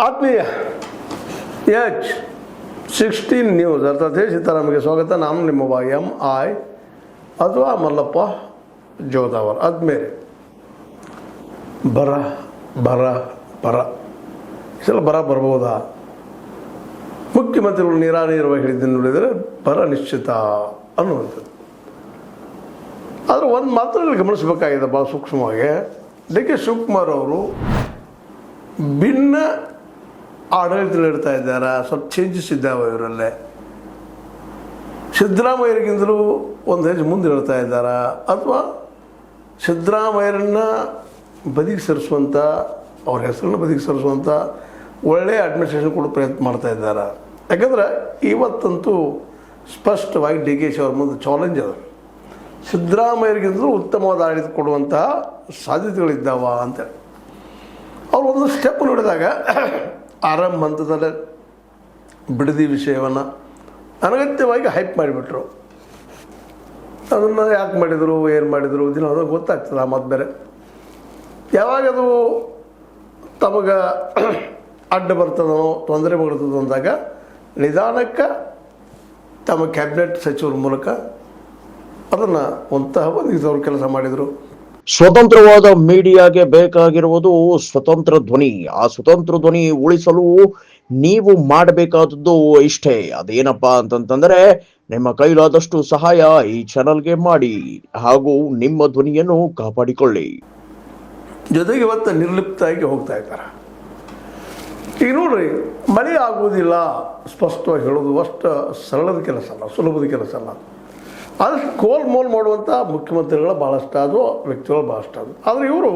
ಆತ್ಮೀಯ H16 news ಅರ್ಥಾತ್ ಸೀತಾರಾಮಗೆ ಸ್ವಾಗತ. ನಾನು ನಿಮ್ಮ MI ಅಥವಾ ಮಲ್ಲಪ್ಪ ಜೋದಾವರ್. ಆದ್ಮೇಲೆ ಬರ ಬರ ಬರ ಈ ಸಲ ಬರ ಬರ್ಬೋದಾ? ಮುಖ್ಯಮಂತ್ರಿಗಳು ನಿರಾನಿರ್ವಾಗಿ ಹೇಳಿದ್ದನ್ನು ನೋಡಿದರೆ ಬರ ನಿಶ್ಚಿತ ಅನ್ನುವಂಥದ್ದು. ಆದರೆ ಒಂದು ಮಾತ್ರ ಗಮನಿಸಬೇಕಾಗಿದೆ ಭಾಳ ಸೂಕ್ಷ್ಮವಾಗಿ. DK ಶಿವಕುಮಾರ್ ಅವರು ಭಿನ್ನ ಆಡಳಿತ ನೀಡ್ತಾ ಇದ್ದಾರೆ. ಸ್ವಲ್ಪ ಚೇಂಜಸ್ ಇದ್ದಾವೆ ಇವರಲ್ಲೇ. ಸಿದ್ದರಾಮಯ್ಯರಿಗಿಂತಲೂ ಒಂದು ಹೆಜ್ಜೆ ಮುಂದೆ ಹೇಳ್ತಾ ಇದ್ದಾರೆ, ಅಥವಾ ಸಿದ್ದರಾಮಯ್ಯರನ್ನ ಬದಿಗೆ ಸರಿಸುವಂಥ, ಅವ್ರ ಹೆಸರನ್ನು ಬದಿಗೆ ಸರಿಸುವಂಥ ಒಳ್ಳೆಯ ಅಡ್ಮಿನಿಸ್ಟ್ರೇಷನ್ ಕೂಡ ಪ್ರಯತ್ನ ಮಾಡ್ತಾ ಇದ್ದಾರೆ. ಯಾಕಂದ್ರೆ ಇವತ್ತಂತೂ ಸ್ಪಷ್ಟವಾಗಿ DK ಅವ್ರ ಮುಂದೆ ಚಾಲೆಂಜ್ ಅದ. ಸಿದ್ದರಾಮಯ್ಯರಿಗಿಂತಲೂ ಉತ್ತಮವಾದ ಆಡಳಿತ ಕೊಡುವಂತಹ ಸಾಧ್ಯತೆಗಳಿದ್ದಾವ ಅಂತೇಳಿ ಅವ್ರು ಒಂದು ಸ್ಟೆಪ್ ನೋಡಿದಾಗ ಆರಂಭ ಹಂತದಲ್ಲೇ ಬಿಡದಿ ವಿಷಯವನ್ನು ಅನಗತ್ಯವಾಗಿ ಹೈಪ್ ಮಾಡಿಬಿಟ್ರು. ಅದನ್ನು ಯಾಕೆ ಮಾಡಿದರು, ಏನು ಮಾಡಿದರು ದಿನ ಅದು ಗೊತ್ತಾಗ್ತದೆ. ಆ ಮಾತು ಬೇರೆ. ಯಾವಾಗದು ತಮಗೆ ಅಡ್ಡ ಬರ್ತದೋ, ತೊಂದರೆ ಬರ್ತದೋ ಅಂದಾಗ ನಿಧಾನಕ್ಕೆ ತಮ್ಮ ಕ್ಯಾಬಿನೆಟ್ ಸಚಿವರ ಮೂಲಕ ಅದನ್ನು ಒಂದು ಕೆಲಸ ಮಾಡಿದರು. ಸ್ವತಂತ್ರವಾದ ಮೀಡಿಯಾಗೆ ಬೇಕಾಗಿರುವುದು ಸ್ವತಂತ್ರ ಧ್ವನಿ. ಆ ಸ್ವತಂತ್ರ ಧ್ವನಿ ಉಳಿಸಲು ನೀವು ಮಾಡಬೇಕಾದದ್ದು ಇಷ್ಟೇ. ಅದೇನಪ್ಪಾ ಅಂತಂತಂದ್ರೆ ನಿಮ್ಮ ಕೈಲಾದಷ್ಟು ಸಹಾಯ ಈ ಚಾನಲ್ಗೆ ಮಾಡಿ ಹಾಗೂ ನಿಮ್ಮ ಧ್ವನಿಯನ್ನು ಕಾಪಾಡಿಕೊಳ್ಳಿ. ಜೊತೆಗೆ ಇವತ್ತು ನಿರ್ಲಿಪ್ತಾಗಿ ಹೋಗ್ತಾ ಇದ್ದಾರೆ. ಈಗ ನೋಡ್ರಿ, ಮಳೆ ಆಗುವುದಿಲ್ಲ ಸ್ಪಷ್ಟವಾಗಿ ಹೇಳೋದು ಅಷ್ಟು ಸರಳದ ಕೆಲಸ ಅಲ್ಲ, ಸುಲಭದ ಕೆಲಸ ಅಲ್ಲ. ಆದಷ್ಟು ಕೋಲ್ ಮೋಲ್ ಮಾಡುವಂಥ ಮುಖ್ಯಮಂತ್ರಿಗಳು ಭಾಳಷ್ಟು ಅದು, ವ್ಯಕ್ತಿಗಳು ಭಾಳಷ್ಟು ಅದು. ಆದರೆ ಇವರು